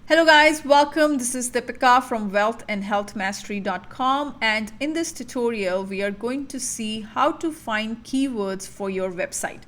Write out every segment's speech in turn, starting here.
Hello guys, welcome. This is Deepika from wealthandhealthmastery.com, and in this tutorial we are going to see how to find keywords for your website.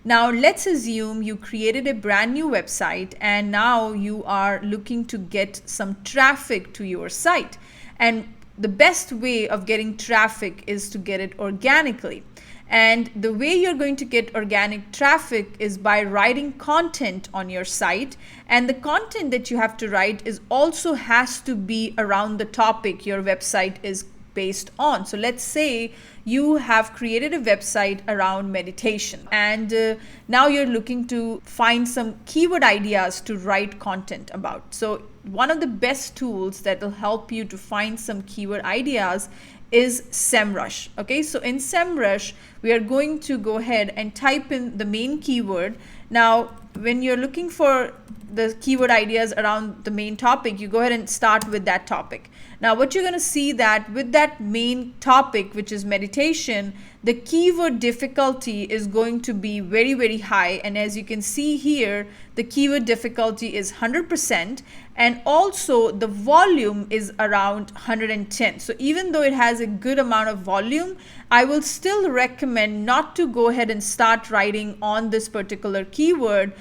Now let's assume you created a brand new website and now you are looking to get some traffic to your site, and the best way of getting traffic is to get it organically. And the way you're going to get organic traffic is by writing content on your site. And the content that you have to write is also has to be around the topic your website is based on. So let's say you have created a website around meditation, and now you're looking to find some keyword ideas to write content about. So one of the best tools that will help you to find some keyword ideas is SEMRush. Okay, so in SEMRush, we are going to go ahead and type in the main keyword. Now, when you're looking for the keyword ideas around the main topic, you go ahead and start with that topic. Now, what you're going to see that with that main topic, which is meditation, the keyword difficulty is going to be very, very high. And as you can see here, the keyword difficulty is 100%, and also the volume is around 110. So even though it has a good amount of volume, I will still recommend not to go ahead and start writing on this particular keyword,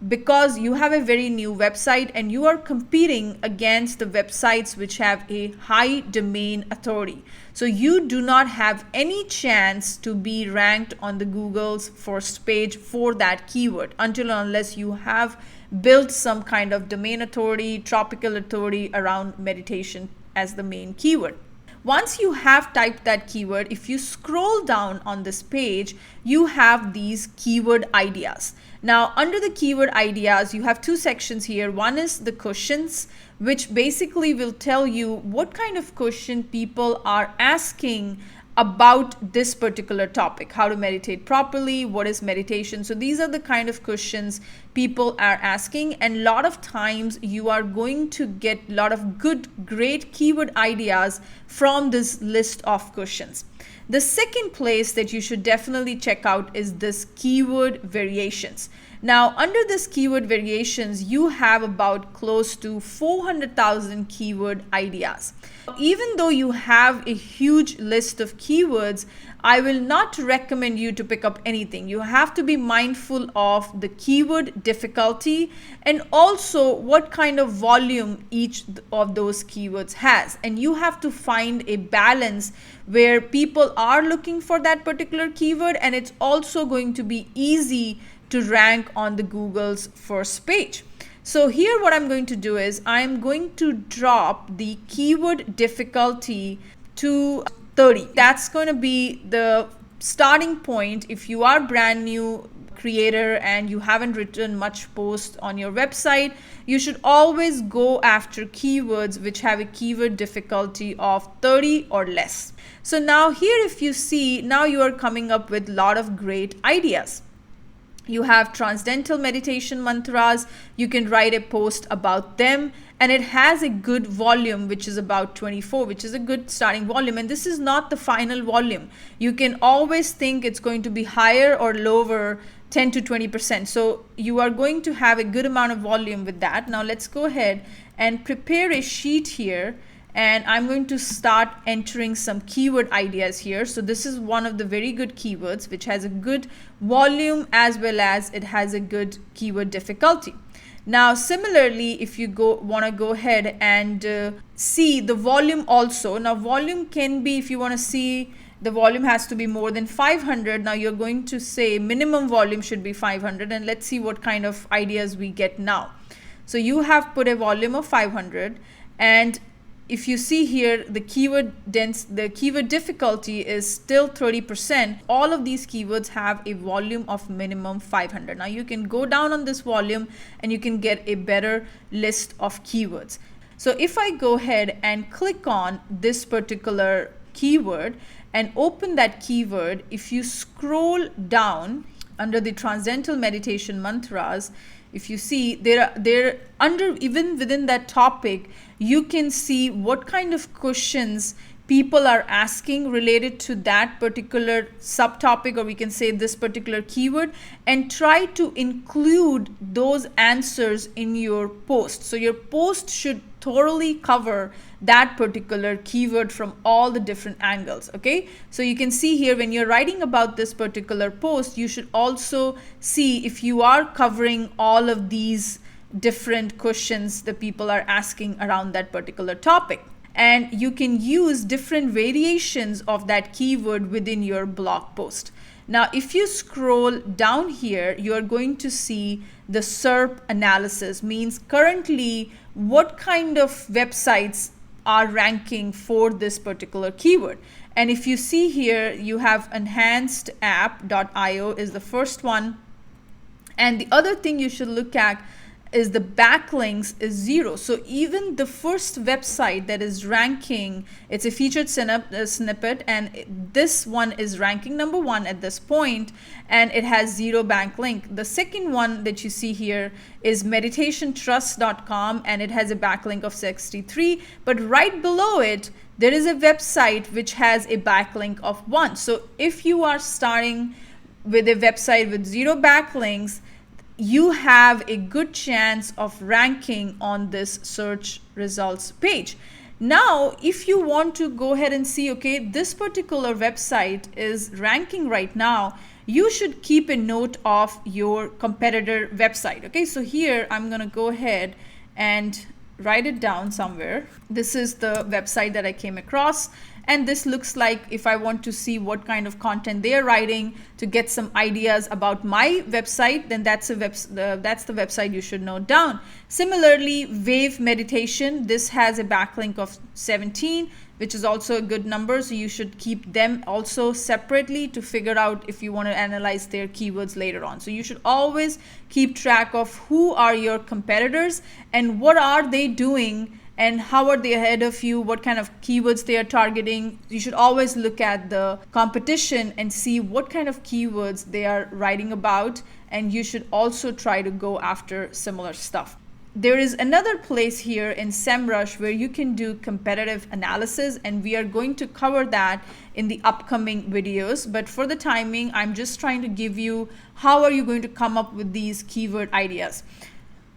because you have a very new website and you are competing against the websites which have a high domain authority. So you do not have any chance to be ranked on the Google's first page for that keyword until and unless you have built some kind of domain authority, tropical authority around meditation as the main keyword. Once you have typed that keyword, if you scroll down on this page, you have these keyword ideas. Now, under the keyword ideas, you have two sections here. One is the questions, which basically will tell you what kind of question people are asking about this particular topic: how to meditate properly, what is meditation. So these are the kind of questions people are asking, and a lot of times you are going to get a lot of great keyword ideas from this list of questions. The second place that you should definitely check out is this keyword variations. Now, under this keyword variations, you have about close to 400,000 keyword ideas. Even though you have a huge list of keywords, I will not recommend you to pick up anything. You have to be mindful of the keyword difficulty and also what kind of volume each of those keywords has. And you have to find a balance where people are looking for that particular keyword, and it's also going to be easy to rank on the Google's first page. So here what I'm going to do is I'm going to drop the keyword difficulty to 30. That's going to be the starting point. If you are brand new creator and you haven't written much post on your website, you should always go after keywords which have a keyword difficulty of 30 or less. So now here, if you see, now you are coming up with a lot of great ideas. You have transcendental meditation mantras. You can write a post about them, and it has a good volume, which is about 24, which is a good starting volume. And this is not the final volume. You can always think it's going to be higher or lower, 10 to 20%. So you are going to have a good amount of volume with that. Now let's go ahead and prepare a sheet here, and I'm going to start entering some keyword ideas here. So this is one of the very good keywords which has a good volume as well as it has a good keyword difficulty. Now similarly, if you want to go ahead and see the volume also. Now volume can be, if you want to see the volume has to be more than 500. Now you're going to say minimum volume should be 500, and let's see what kind of ideas we get now. So you have put a volume of 500, and if you see here, the keyword difficulty is still 30%. All of these keywords have a volume of minimum 500. Now you can go down on this volume and you can get a better list of keywords. So if I go ahead and click on this particular keyword and open that keyword, if you scroll down under the transcendental meditation mantras, if you see there under, even within that topic, you can see what kind of questions people are asking related to that particular subtopic, or we can say this particular keyword, and try to include those answers in your post. So your post should thoroughly cover that particular keyword from all the different angles. Okay, so you can see here when you're writing about this particular post, you should also see if you are covering all of these different questions the people are asking around that particular topic. And you can use different variations of that keyword within your blog post. Now, if you scroll down here, you are going to see the SERP analysis, means currently what kind of websites are ranking for this particular keyword. And if you see here, you have enhancedapp.io is the first one. And the other thing you should look at is the backlinks is 0. So even the first website that is ranking, it's a featured snippet, and this one is ranking number 1 at this point, and it has 0 backlink. The second one that you see here is meditationtrust.com, and it has a backlink of 63, but right below it there is a website which has a backlink of 1. So if you are starting with a website with 0 backlinks, you have a good chance of ranking on this search results page. Now, if you want to go ahead and see, okay, this particular website is ranking right now, you should keep a note of your competitor website. Okay, so here I'm going to go ahead and write it down somewhere. This is the website that I came across. And this looks like, if I want to see what kind of content they're writing to get some ideas about my website, then that's the website you should note down. Similarly, Wave Meditation, this has a backlink of 17, which is also a good number. So you should keep them also separately to figure out if you want to analyze their keywords later on. So you should always keep track of who are your competitors and what are they doing, and how are they ahead of you, what kind of keywords they are targeting. You should always look at the competition and see what kind of keywords they are writing about, and you should also try to go after similar stuff. There is another place here in SEMRush where you can do competitive analysis, and we are going to cover that in the upcoming videos. But for the timing, I'm just trying to give you how are you going to come up with these keyword ideas.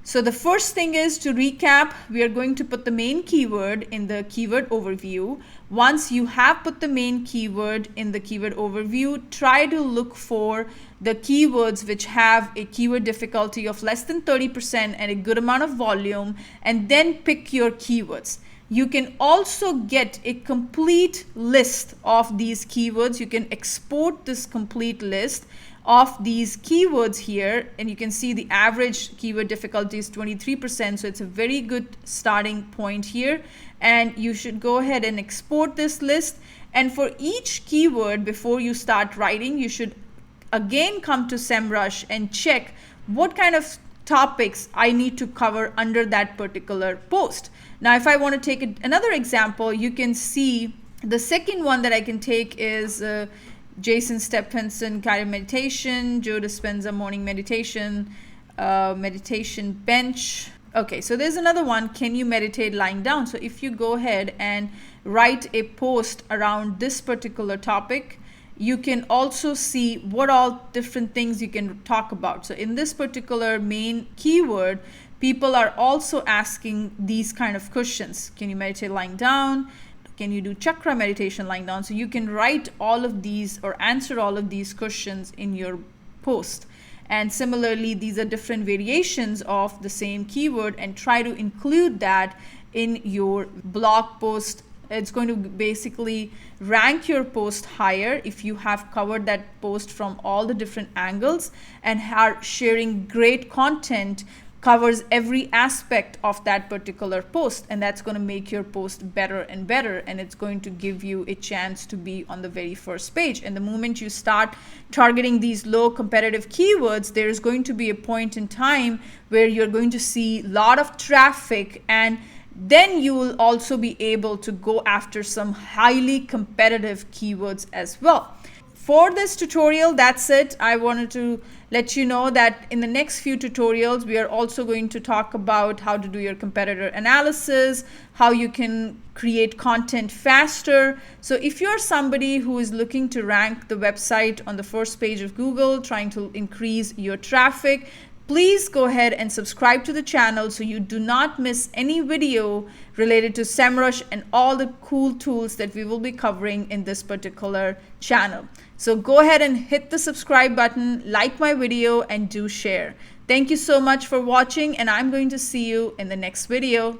So the first thing is, to recap, we are going to put the main keyword in the keyword overview. Once you have put the main keyword in the keyword overview, try to look for the keywords which have a keyword difficulty of less than 30% and a good amount of volume, and then pick your keywords. You can also get a complete list of these keywords. You can export this complete list of these keywords here, and you can see the average keyword difficulty is 23%, so it's a very good starting point here. And you should go ahead and export this list, and for each keyword before you start writing, you should again come to SEMRush and check what kind of topics I need to cover under that particular post. Now, if I want to take another example, you can see the second one that I can take is Jason Stephenson guided meditation, Joe Dispenza morning meditation, meditation bench. Okay, so there's another one, can you meditate lying down? So if you go ahead and write a post around this particular topic, you can also see what all different things you can talk about. So in this particular main keyword, people are also asking these kind of questions. Can you meditate lying down? Can you do chakra meditation lying down? So you can write all of these or answer all of these questions in your post. And similarly, these are different variations of the same keyword, and try to include that in your blog post. It's going to basically rank your post higher if you have covered that post from all the different angles and are sharing great content, covers every aspect of that particular post, and that's going to make your post better and better, and it's going to give you a chance to be on the very first page. And the moment you start targeting these low competitive keywords, there's going to be a point in time where you're going to see a lot of traffic, and then you will also be able to go after some highly competitive keywords as well. for this tutorial, that's it. I wanted to let you know that in the next few tutorials, we are also going to talk about how to do your competitor analysis, how you can create content faster. So if you're somebody who is looking to rank the website on the first page of Google, trying to increase your traffic, please go ahead and subscribe to the channel so you do not miss any video related to SEMRush and all the cool tools that we will be covering in this particular channel. So go ahead and hit the subscribe button, like my video, and do share. Thank you so much for watching, and I'm going to see you in the next video.